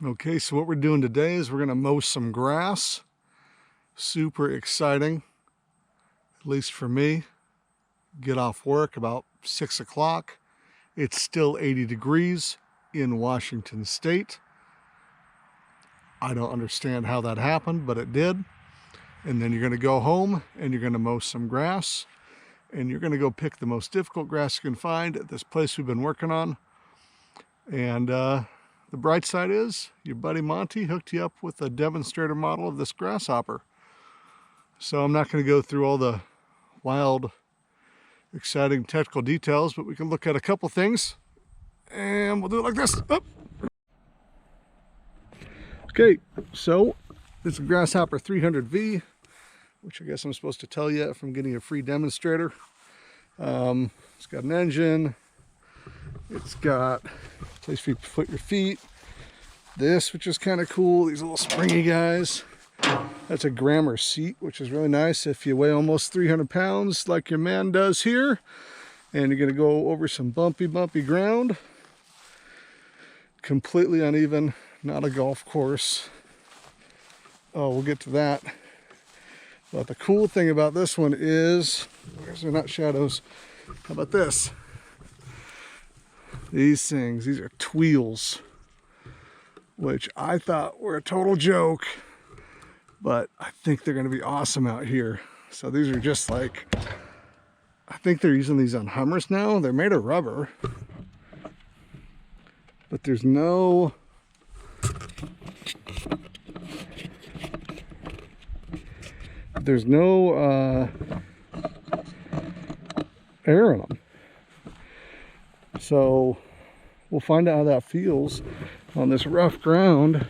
Okay, so what we're doing today is we're going to mow some grass. Super exciting, at least for me. Get off work about 6 o'clock. It's still 80 degrees in Washington State. I don't understand how that happened, but it did. And then you're going to go home and you're going to mow some grass. And you're going to go pick the most difficult grass you can find at this place we've been working on. And the bright side is your buddy Monty hooked you up with a demonstrator model of this Grasshopper. So I'm not going to go through all the wild, exciting technical details, but we can look at a couple things. And we'll do it like this. Oh. Okay, so this is a Grasshopper 300V, which I guess I'm supposed to tell you from getting a free demonstrator. It's got an engine. It's got a place for you to put your feet. This, which is kind of cool, these little springy guys. That's a Grammer seat, which is really nice if you weigh almost 300 pounds like your man does here. And you're going to go over some bumpy ground. Completely uneven, not a golf course. Oh, we'll get to that. But the cool thing about this one is, where's they're not shadows. How about this? These things, these are Tweels, which I thought were a total joke, but I think they're going to be awesome out here. So these are just like, I think they're using these on Hummers now. They're made of rubber, but there's no air in them. So we'll find out how that feels on this rough ground.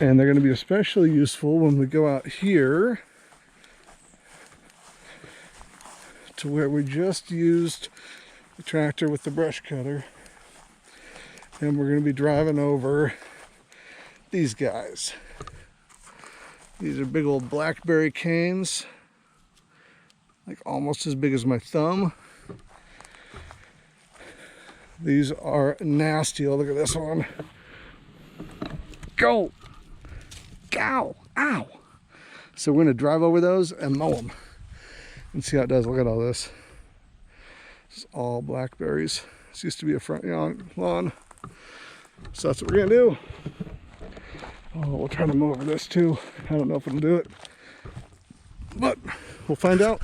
And they're going to be especially useful when we go out here to where we just used the tractor with the brush cutter. And we're going to be driving over these guys. These are big old blackberry canes, like almost as big as my thumb. These are nasty. Oh, look at this one. Go! Ow! Ow! So we're going to drive over those and mow them and see how it does. Look at all this. This is all blackberries. This used to be a front lawn. So that's what we're going to do. Oh, we'll try to mow over this too. I don't know if it'll do it, but we'll find out.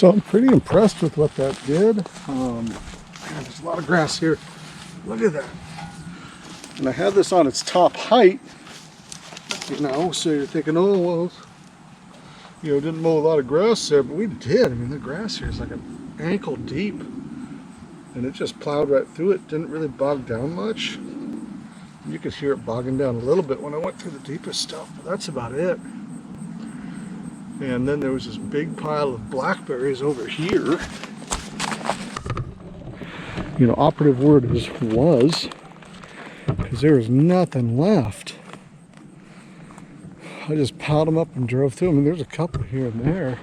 So I'm pretty impressed with what that did. Man, there's a lot of grass here. Look at that. And I had this on its top height, you know, so you're thinking, oh, well, you know, didn't mow a lot of grass there, but we did. I mean, the grass here is like an ankle deep, and it just plowed right through it. Didn't really bog down much. You could hear it bogging down a little bit when I went through the deepest stuff, but that's about it. And then there was this big pile of blackberries over here. You know, operative word is was, because there was nothing left. I just piled them up and drove through them, and there's a couple here and there.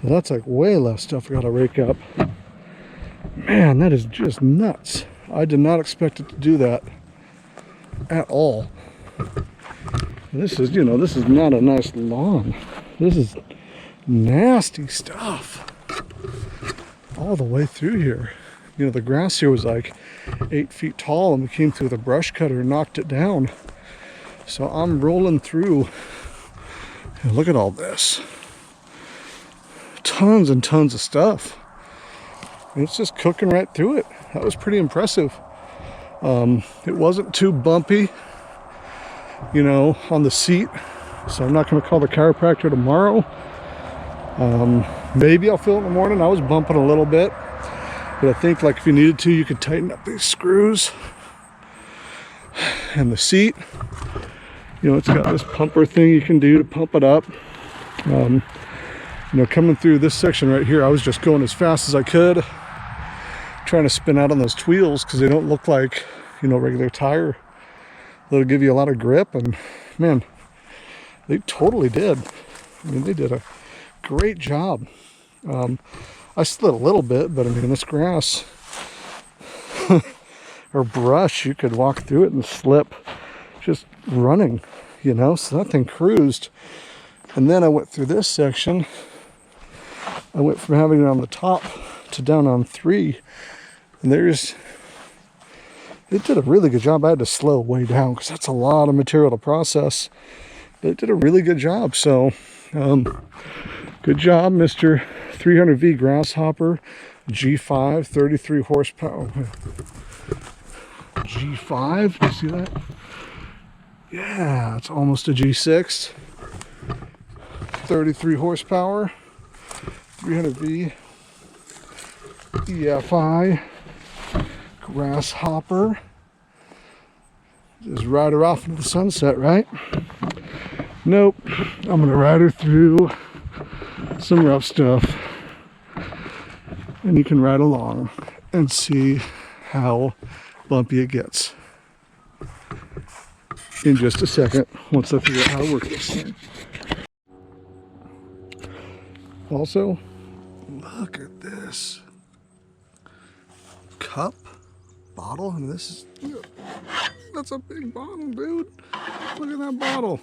Well, that's like way less stuff I gotta rake up. Man, that is just nuts. I did not expect it to do that at all. This is, you know, this is not a nice lawn. This is nasty stuff all the way through here. You know, the grass here was like 8 feet tall, and we came through with a brush cutter and knocked it down. So I'm rolling through, and look at all this. Tons and tons of stuff. And it's just cooking right through it. That was pretty impressive. It wasn't too bumpy, you know, on the seat. So I'm not going to call the chiropractor tomorrow. Maybe I'll feel it in the morning. I was bumping a little bit. But I think, like, if you needed to, you could tighten up these screws. And the seat, you know, it's got this pumper thing you can do to pump it up. You know, coming through this section right here, I was just going as fast as I could, trying to spin out on those Tweels because they don't look like, you know, regular tire. They'll give you a lot of grip, and man, they totally did. I mean, they did a great job. I slid a little bit, but I mean, this grass or brush, you could walk through it and slip just running, you know, so that thing cruised. And then I went through this section. I went from having it on the top to down on 3, and it did a really good job. I had to slow way down because that's a lot of material to process, but it did a really good job. So good job, Mr. 300V Grasshopper G5, 33 horsepower. G5, you see that? Yeah, it's almost a G6. 33 horsepower, 300V EFI Grasshopper. Just ride her off into the sunset, right? Nope, I'm gonna ride her through some rough stuff, and you can ride along and see how bumpy it gets in just a second once I figure out how to work this thing. Also, look at this cup, bottle, and this is, that's a big bottle, dude. Look at that bottle.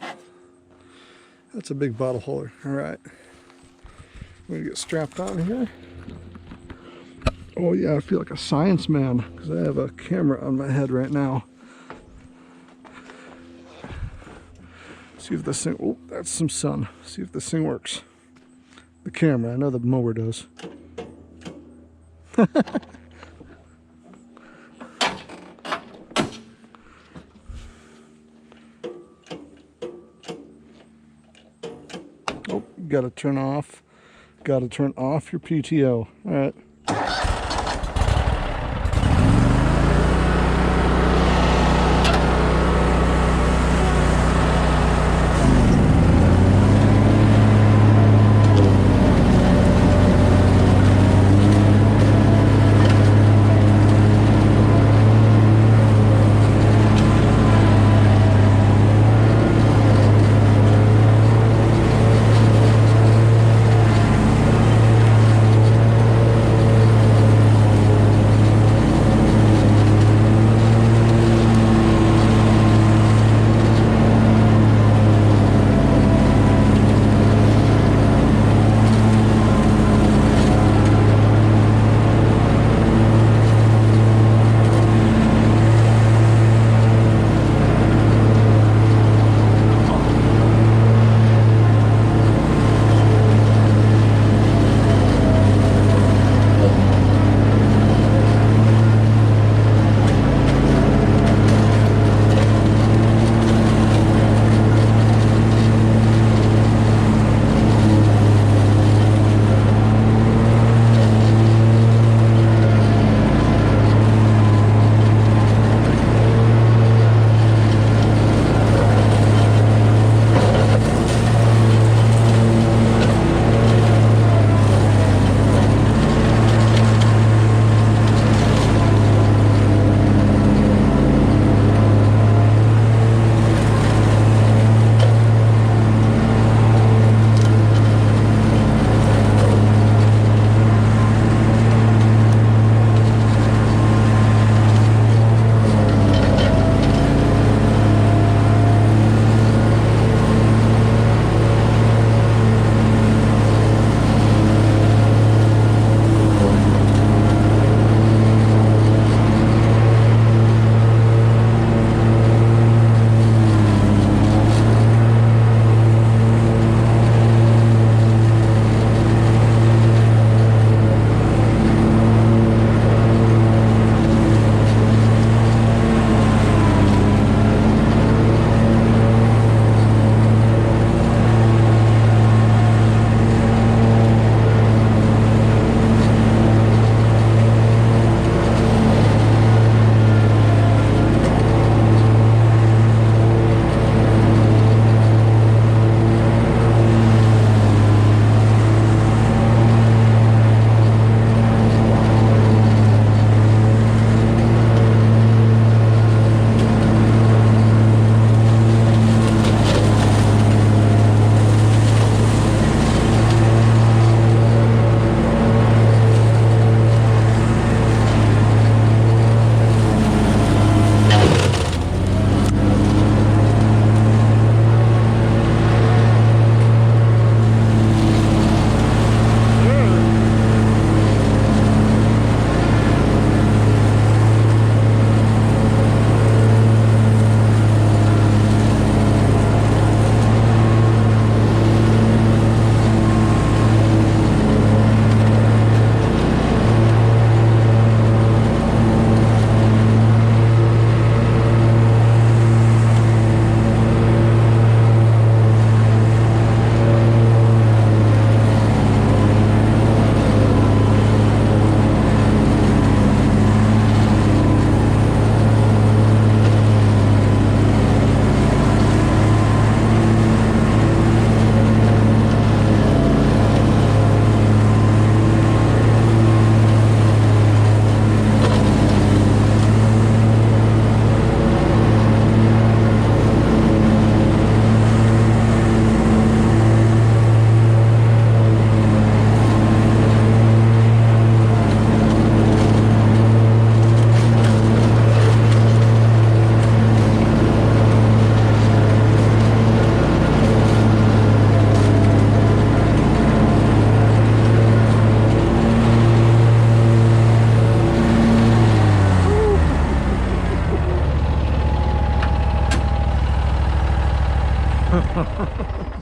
That's a big bottle holder. All right, I'm gonna get strapped on here. Oh yeah, I feel like a science man because I have a camera on my head right now. See if this thing, oh, that's some sun. See if this thing works. The camera, I know the mower does. Oh, gotta turn off your PTO. All right.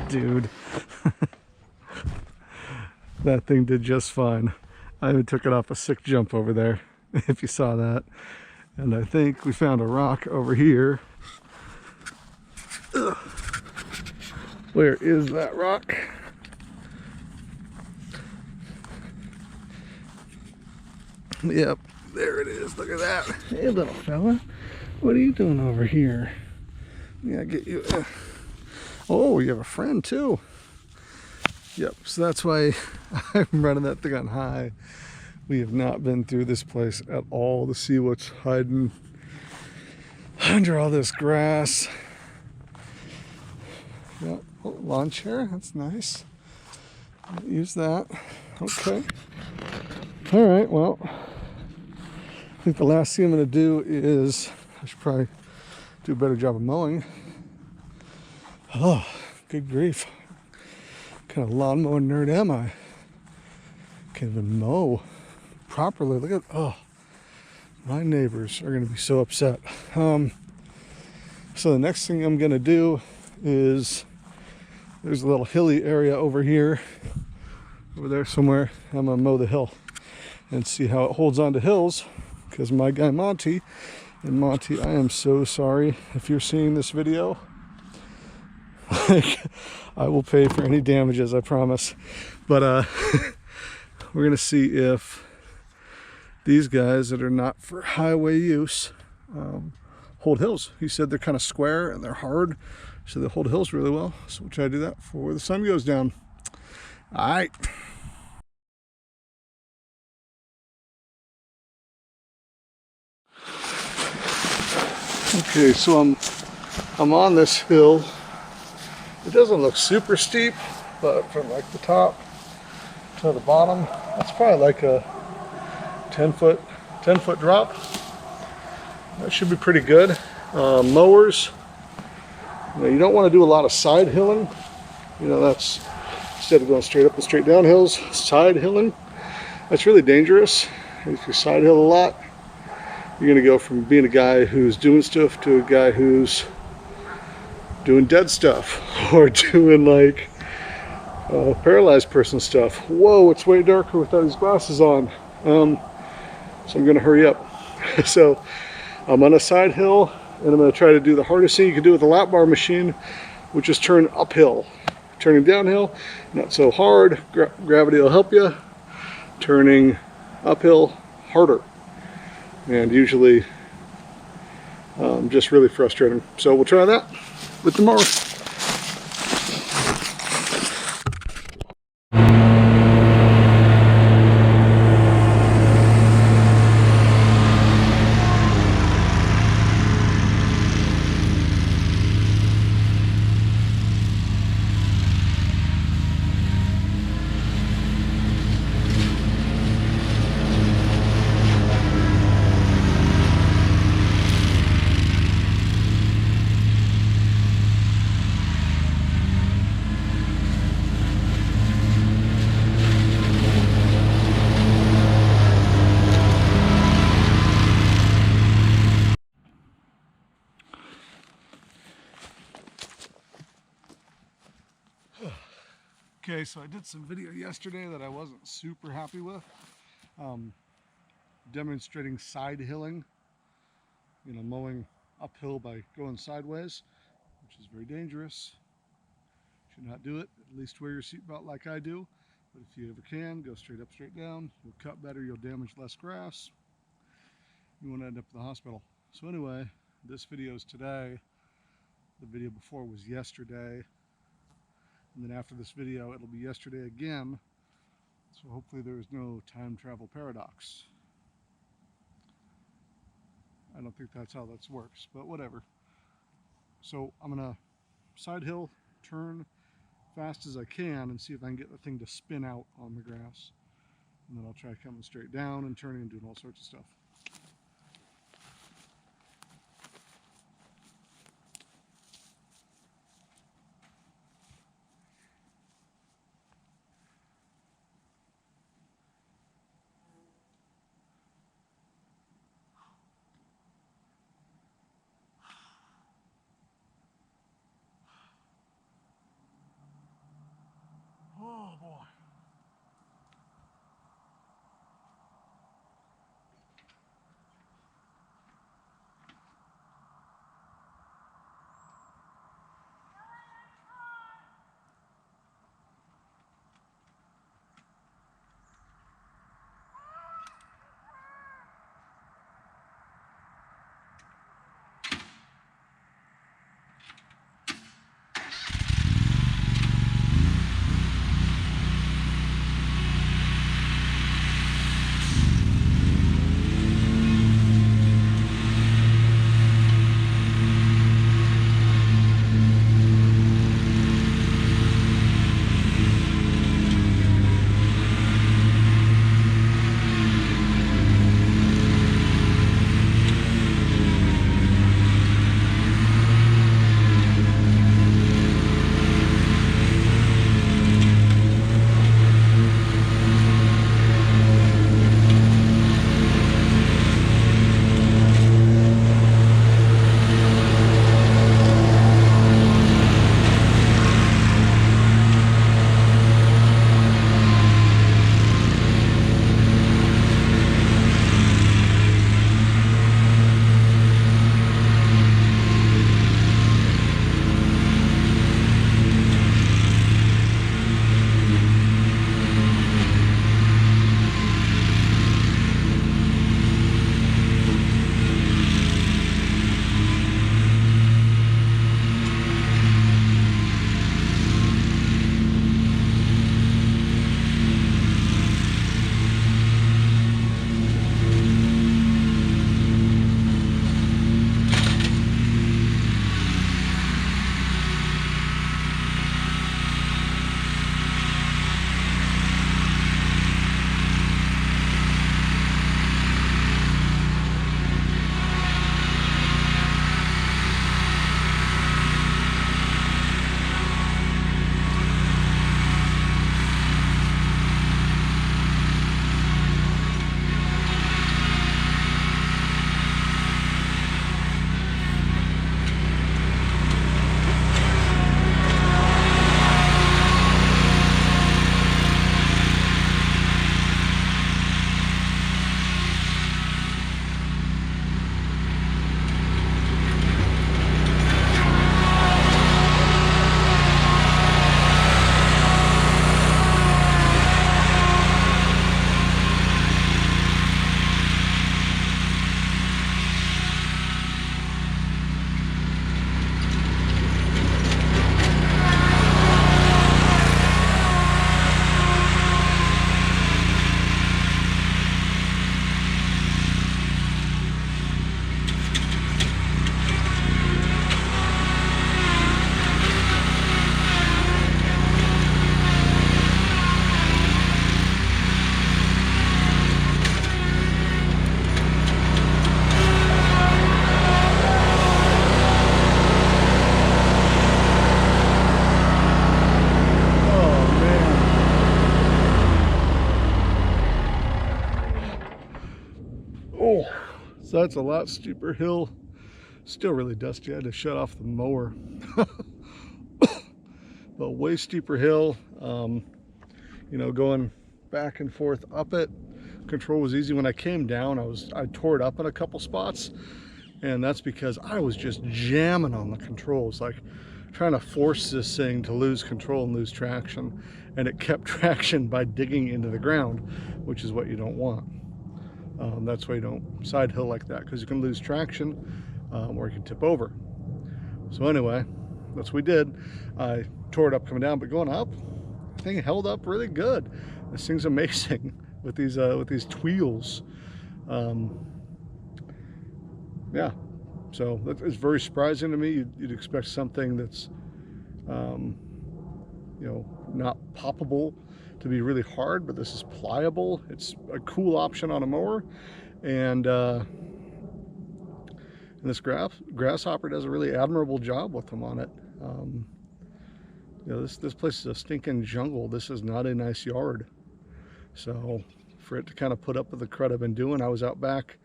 Dude. That thing did just fine. I even took it off a sick jump over there, if you saw that. And I think we found a rock over here. Ugh. Where is that rock? Yep, there it is. Look at that. Hey, little fella. What are you doing over here? Yeah, get you. Oh, you have a friend too. Yep, so that's why I'm running that thing on high. We have not been through this place at all to see what's hiding under all this grass. Yep, oh, lawn chair, that's nice. Use that. Okay. All right, well, I think the last thing I'm going to do is, I should probably do a better job of mowing. Oh, good grief. What kind of lawnmower nerd am I? Can't even mow properly. Look at, oh, my neighbors are going to be so upset. So the next thing I'm going to do is, there's a little hilly area over here, over there somewhere. I'm going to mow the hill and see how it holds on to hills, because my guy Monty, and Monty, I am so sorry if you're seeing this video. Like, I will pay for any damages, I promise. But we're going to see if these guys that are not for highway use hold hills. He said they're kind of square and they're hard, so they hold hills really well. So we'll try to do that before the sun goes down. All right. Okay, so I'm on this hill. It doesn't look super steep, but from like the top to the bottom, that's probably like a 10 foot drop. That should be pretty good. Mowers, you don't want to do a lot of side hilling. That's, instead of going straight up and straight down hills, side hilling, that's really dangerous. If you side hill a lot, you're going to go from being a guy who's doing stuff to a guy who's doing dead stuff, or doing like paralyzed person stuff. Whoa, it's way darker without these glasses on. So I'm going to hurry up. So I'm on a side hill, and I'm going to try to do the hardest thing you can do with a lap bar machine, which is turn uphill. Turning downhill, not so hard. Gravity will help you. Turning uphill, harder. And usually just really frustrating. So we'll try that with the mower. Okay, so I did some video yesterday that I wasn't super happy with, demonstrating side hilling, mowing uphill by going sideways, which is very dangerous. Should not do it. At least wear your seatbelt like I do. But if you ever can, go straight up, straight down. You'll cut better, you'll damage less grass. You won't end up in the hospital. So anyway, this video is today. The video before was yesterday. And then after this video, it'll be yesterday again. So hopefully there is no time travel paradox. I don't think that's how that works, but whatever. So I'm gonna side hill, turn fast as I can, and see if I can get the thing to spin out on the grass. And then I'll try coming straight down and turning and doing all sorts of stuff. So that's a lot steeper hill. Still really dusty. I had to shut off the mower. But way steeper hill. You know, going back and forth up it. Control was easy. When I came down, I tore it up in a couple spots, and that's because I was just jamming on the controls, like trying to force this thing to lose control and lose traction, and it kept traction by digging into the ground, which is what you don't want. That's why you don't side hill like that, because you can lose traction or you can tip over. So anyway, that's what we did. I tore it up coming down, but going up, the thing held up really good. This thing's amazing with these Tweels. Yeah, so it's very surprising to me. You'd expect something that's you know, not poppable to be really hard, but this is pliable. It's a cool option on a mower, and this Grasshopper does a really admirable job with them on it. You know, this place is a stinking jungle. This is not a nice yard. So for it to kind of put up with the crud I've been doing, I was out back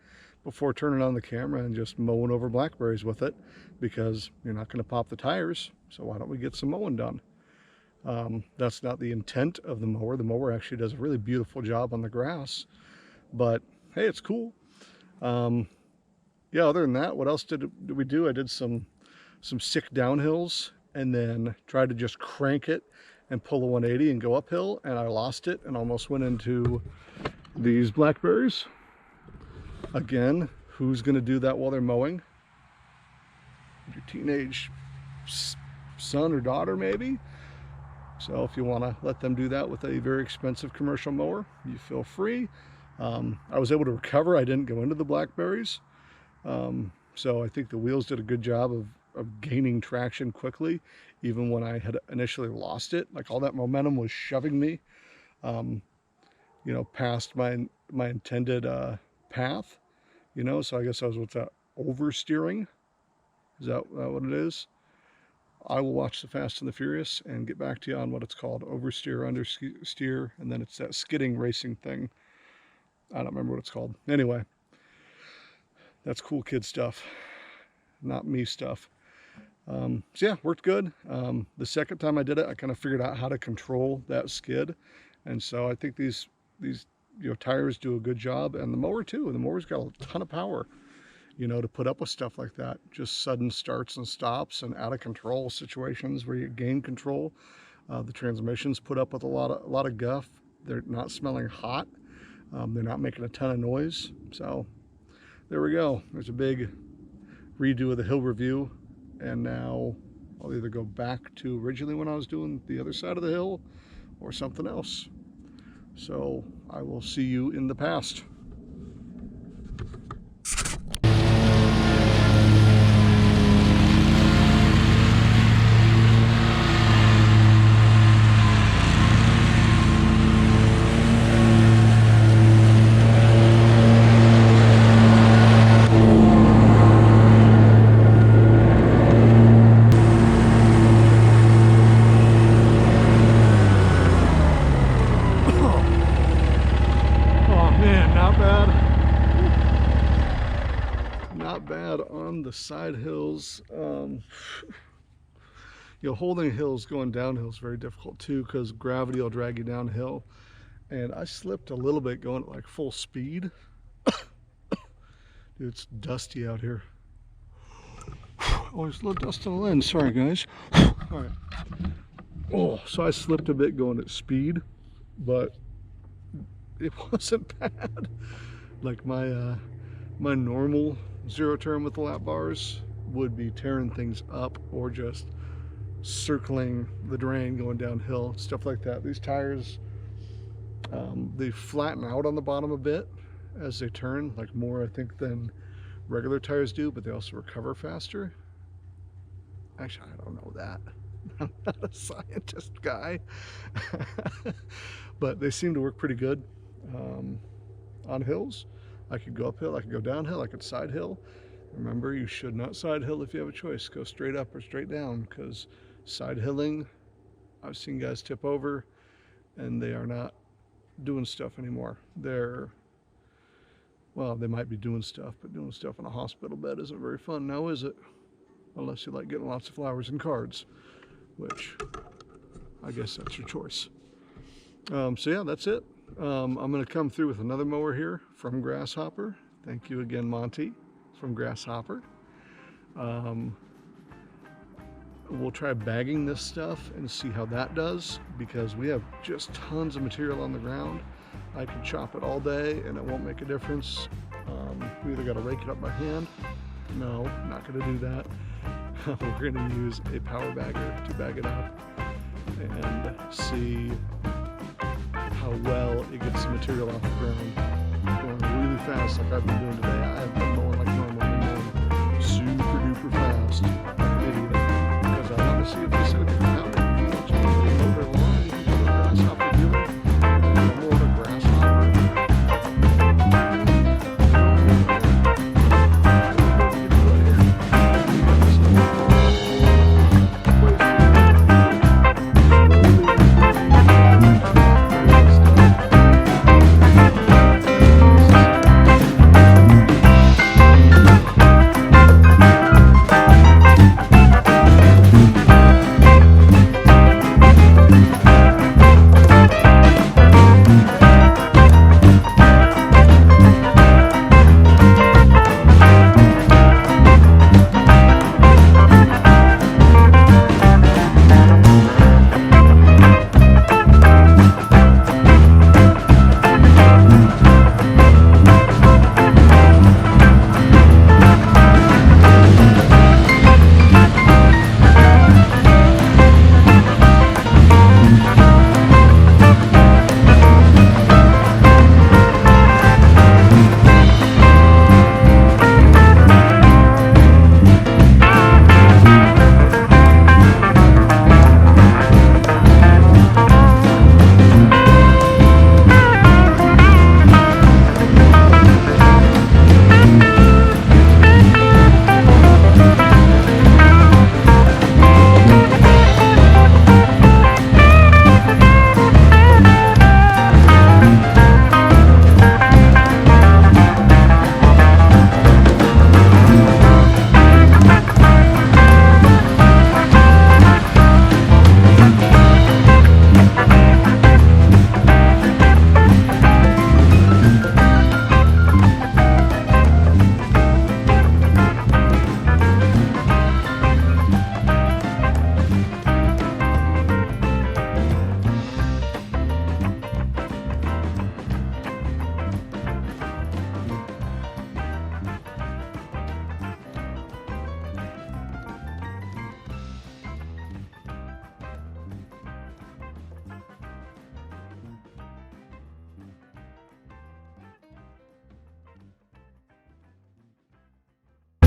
before turning on the camera and just mowing over blackberries with it, because you're not going to pop the tires. So why don't we get some mowing done? That's not the intent of the mower. The mower actually does a really beautiful job on the grass, but hey, it's cool. Yeah, other than that, what else did we do? I did some sick downhills, and then tried to just crank it and pull a 180 and go uphill, and I lost it and almost went into these blackberries. Again, who's going to do that while they're mowing? Your teenage son or daughter, maybe. So if you want to let them do that with a very expensive commercial mower, you feel free. I was able to recover. I didn't go into the blackberries. So I think the wheels did a good job of gaining traction quickly, even when I had initially lost it. Like, all that momentum was shoving me, you know, past my intended path, you know. So I guess I was, what's that, oversteering? Is that what it is? I will watch the Fast and the Furious and get back to you on what it's called. Oversteer, understeer, and then it's that skidding racing thing. I don't remember what it's called. Anyway, that's cool kid stuff, not me stuff. So yeah, worked good. The second time I did it, I kind of figured out how to control that skid, and so I think these you know, tires do a good job, and the mower too. The mower's got a ton of power, you know, to put up with stuff like that. Just sudden starts and stops and out of control situations where you gain control. The transmissions put up with a lot of guff. They're not smelling hot. They're not making a ton of noise. So there we go. There's a big redo of the hill review, and now I'll either go back to originally when I was doing the other side of the hill or something else. So I will see you in the past. Not bad on the side hills. You know, holding hills going downhill is very difficult too, because gravity will drag you downhill. And I slipped a little bit going at like full speed. Dude, it's dusty out here. Oh, there's a little dust on the lens. Sorry, guys. All right. Oh, so I slipped a bit going at speed, but it wasn't bad. Like my normal zero turn with the lap bars would be tearing things up, or just circling the drain going downhill, stuff like that. These tires, they flatten out on the bottom a bit as they turn, like more I think than regular tires do, but they also recover faster. Actually, I don't know that. I'm not a scientist guy. But they seem to work pretty good on hills. I could go uphill, I could go downhill, I could side hill. Remember, you should not side hill if you have a choice. Go straight up or straight down, because side hilling, I've seen guys tip over and they are not doing stuff anymore. They're Well, they might be doing stuff, but doing stuff in a hospital bed isn't very fun now, is it? Unless you like getting lots of flowers and cards, which I guess that's your choice. So yeah, that's it. I'm going to come through with another mower here from Grasshopper. Thank you again, Monty, from Grasshopper. We'll try bagging this stuff and see how that does, because we have just tons of material on the ground. I can chop it all day and it won't make a difference. We either got to rake it up by hand. No, not going to do that. We're going to use a power bagger to bag it up and see how well it gets the material off the ground. Going really fast like I've been doing today.